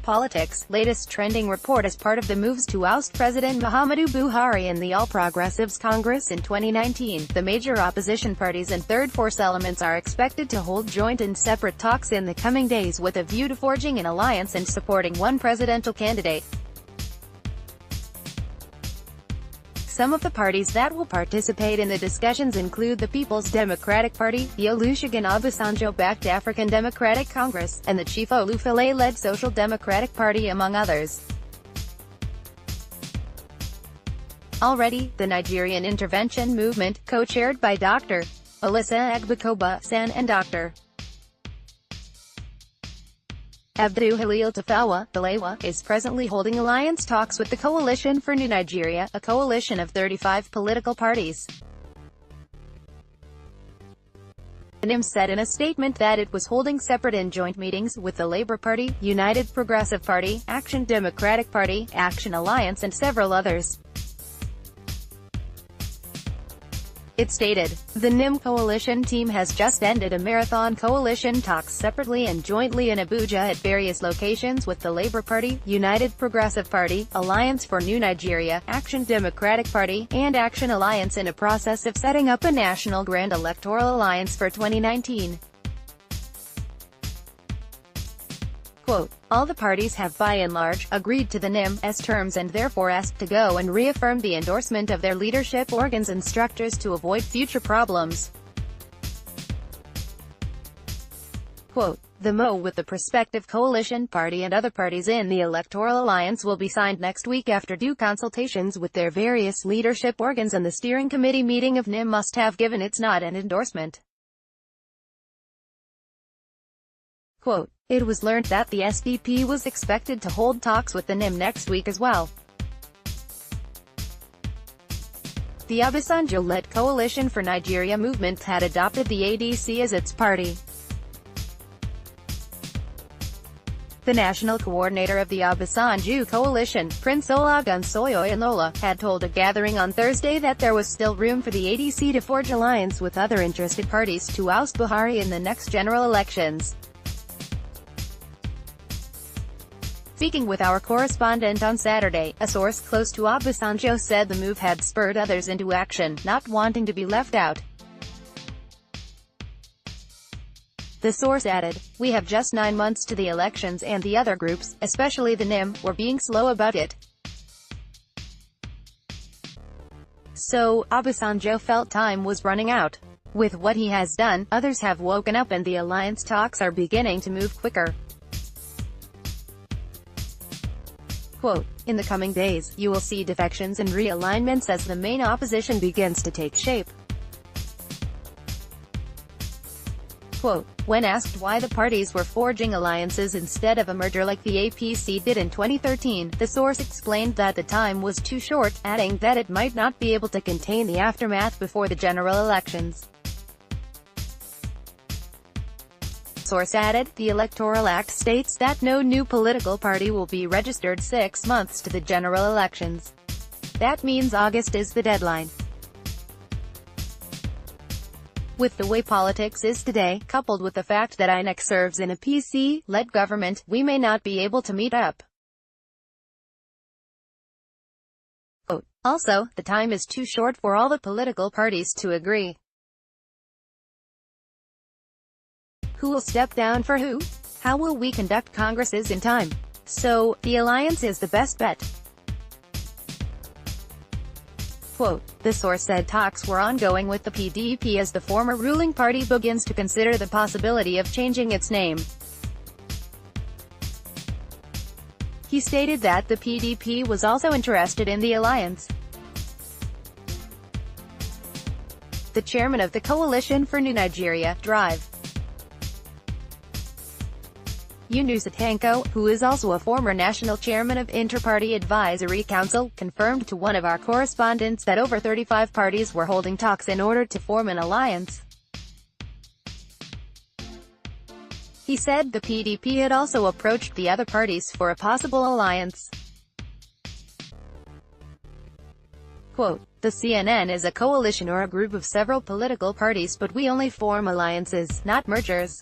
politics, latest trending report as part of the moves to oust President Muhammadu Buhari and the All Progressives Congress in 2019. The major opposition parties and third force elements are expected to hold joint and separate talks in the coming days with a view to forging an alliance and supporting one presidential candidate. Some of the parties that will participate in the discussions include the People's Democratic Party, the Olusegun Obasanjo-backed African Democratic Congress, and the Chief Olufale-led Social Democratic Party, among others. Already, the Nigerian intervention movement, co-chaired by Dr. Olusegun Obasanjo and Dr. Abdul Halil Tafawa Balewa, is presently holding alliance talks with the Coalition for New Nigeria, a coalition of 35 political parties. The NIM said in a statement that it was holding separate and joint meetings with the Labour Party, United Progressive Party, Action Democratic Party, Action Alliance and several others. It stated, "The NIM coalition team has just ended a marathon coalition talks separately and jointly in Abuja at various locations with the Labour Party, United Progressive Party, Alliance for New Nigeria, Action Democratic Party, and Action Alliance in a process of setting up a national grand electoral alliance for 2019. Quote, "All the parties have by and large agreed to the NIM's terms and therefore asked to go and reaffirm the endorsement of their leadership organs and structures to avoid future problems." Quote, "The MO with the prospective coalition party and other parties in the electoral alliance will be signed next week after due consultations with their various leadership organs, and the steering committee meeting of NIM must have given its nod and endorsement." Quote, "It was learned that the SDP was expected to hold talks with the NIM next week as well. The Obasanjo-led Coalition for Nigeria movement had adopted the ADC as its party. The national coordinator of the Obasanjo coalition, Prince Olusegun Obasanjo, had told a gathering on Thursday that there was still room for the ADC to forge alliance with other interested parties to oust Buhari in the next general elections. Speaking with our correspondent on Saturday, a source close to Obasanjo said the move had spurred others into action, not wanting to be left out. The source added, "We have just 9 months to the elections and the other groups, especially the NIM, were being slow about it. So, Obasanjo felt time was running out. With what he has done, others have woken up and the alliance talks are beginning to move quicker." Quote, "In the coming days, you will see defections and realignments as the main opposition begins to take shape." Quote, "When asked why the parties were forging alliances instead of a merger like the APC did in 2013, the source explained that the time was too short, adding that it might not be able to contain the aftermath before the general elections." Source added, "The Electoral Act states that no new political party will be registered 6 months to the general elections. That means August is the deadline. With the way politics is today, coupled with the fact that INEC serves in a PC-led government, we may not be able to meet up." Quote, "Also, the time is too short for all the political parties to agree. Who will step down for who? How will we conduct congresses in time? So, the alliance is the best bet." Quote, the source said talks were ongoing with the PDP as the former ruling party begins to consider the possibility of changing its name. He stated that the PDP was also interested in the alliance. The chairman of the Coalition for New Nigeria, Drive, Yunus Atanko, who is also a former national chairman of Inter-Party Advisory Council, confirmed to one of our correspondents that over 35 parties were holding talks in order to form an alliance. He said the PDP had also approached the other parties for a possible alliance. Quote, "The CNN is a coalition or a group of several political parties, but we only form alliances, not mergers.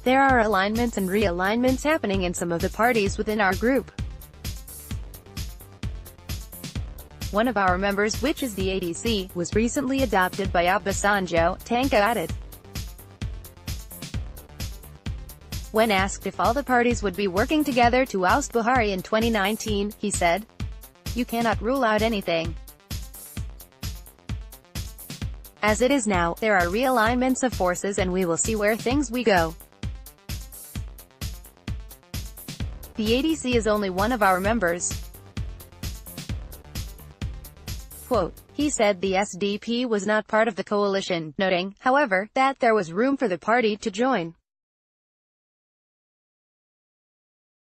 There are alignments and realignments happening in some of the parties within our group. One of our members, which is the ADC, was recently adopted by Obasanjo, Tanka added. When asked if all the parties would be working together to oust Buhari in 2019, he said, "You cannot rule out anything. As it is now, there are realignments of forces and we will see where things we go." The ADC is only one of our members. Quote, he said the SDP was not part of the coalition, noting, however, that there was room for the party to join.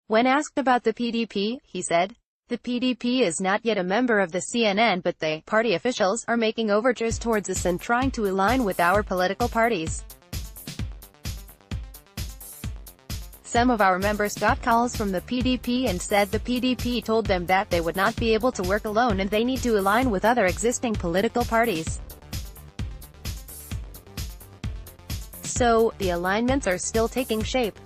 When asked about the PDP, he said, "The PDP is not yet a member of the CNN, but they, party officials, are making overtures towards us and trying to align with our political parties. Some of our members got calls from the PDP and said the PDP told them that they would not be able to work alone and they need to align with other existing political parties. So, the alignments are still taking shape."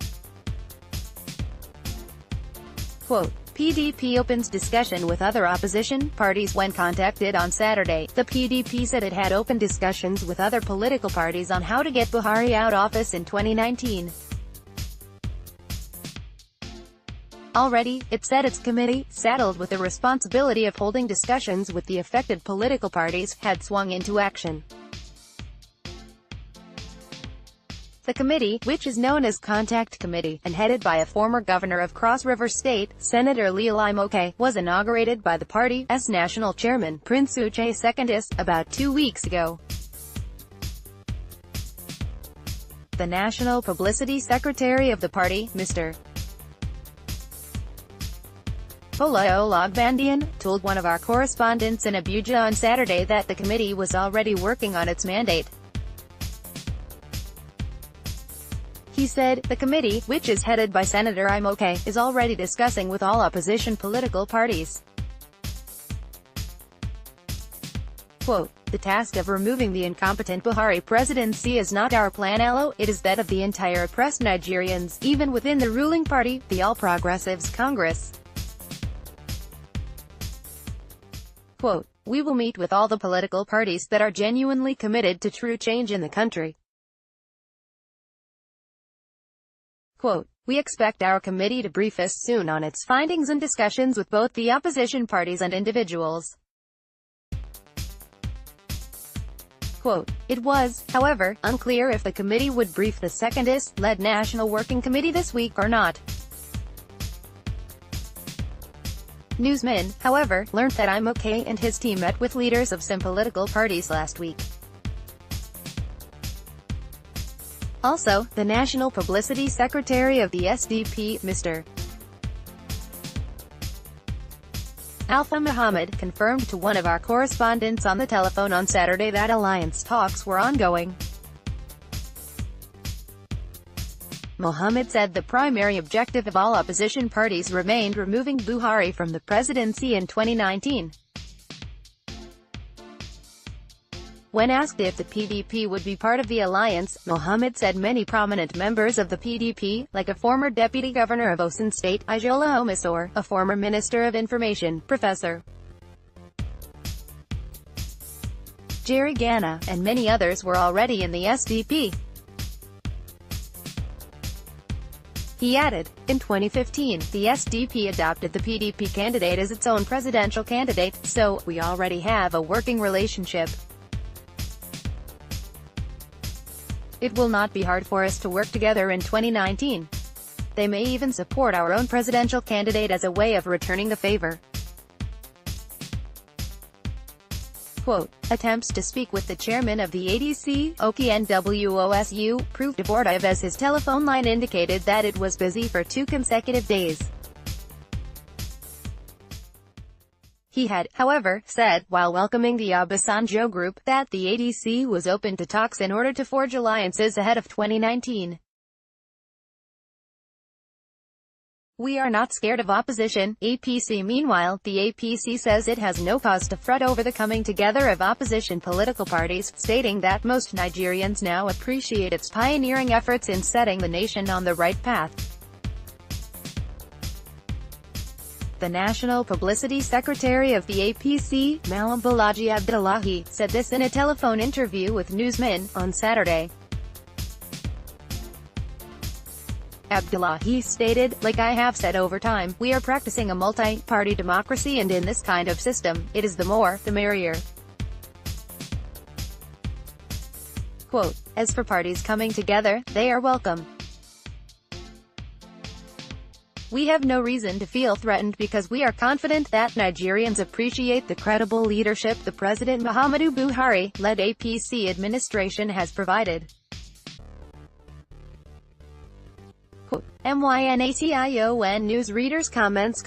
Quote, PDP opens discussion with other opposition parties. When contacted on Saturday, the PDP said it had opened discussions with other political parties on how to get Buhari out of office in 2019. Already, it said its committee, saddled with the responsibility of holding discussions with the affected political parties, had swung into action. The committee, which is known as Contact Committee, and headed by a former governor of Cross River State, Senator Olusegun, was inaugurated by the party's national chairman, Prince Uche Secondus, about 2 weeks ago. The national publicity secretary of the party, Mr. Olusegun, told one of our correspondents in Abuja on Saturday that the committee was already working on its mandate. He said, the committee, which is headed by Senator Olusegun, is already discussing with all opposition political parties. Quote, the task of removing the incompetent Buhari presidency is not our plan alone, it is that of the entire oppressed Nigerians, even within the ruling party, the All Progressives Congress. Quote, we will meet with all the political parties that are genuinely committed to true change in the country. Quote, we expect our committee to brief us soon on its findings and discussions with both the opposition parties and individuals. Quote, it was, however, unclear if the committee would brief the Secondus-led National Working Committee this week or not. Newsmen, however, learned that Olusegun and his team met with leaders of some political parties last week. Also, the National Publicity Secretary of the SDP, Mr. Alpha Muhammad, confirmed to one of our correspondents on the telephone on Saturday that alliance talks were ongoing. Muhammad said the primary objective of all opposition parties remained removing Buhari from the presidency in 2019. When asked if the PDP would be part of the alliance, Muhammad said many prominent members of the PDP, like a former deputy governor of Osun State, Ijola Omisor, a former minister of information, Professor Jerry Gana, and many others were already in the SDP. He added, in 2015, the SDP adopted the PDP candidate as its own presidential candidate, so, we already have a working relationship. It will not be hard for us to work together in 2019. They may even support our own presidential candidate as a way of returning the favor. Quote, attempts to speak with the chairman of the ADC, Oki-Nwousu, proved abortive as his telephone line indicated that it was busy for 2 consecutive days. He had, however, said, while welcoming the Obasanjo group, that the ADC was open to talks in order to forge alliances ahead of 2019. We are not scared of opposition. APC. Meanwhile, the APC says it has no cause to fret over the coming together of opposition political parties, stating that most Nigerians now appreciate its pioneering efforts in setting the nation on the right path. The National Publicity Secretary of the APC, Malam Balaji Abdullahi, said this in a telephone interview with Newsmin on Saturday. Abdullahi stated, "Like I have said over time, we are practicing a multi-party democracy, and in this kind of system, it is the more, the merrier." Quote, "As for parties coming together, they are welcome. We have no reason to feel threatened because we are confident that Nigerians appreciate the credible leadership the President Muhammadu Buhari-led APC administration has provided." Quote, MYNATION News readers comments.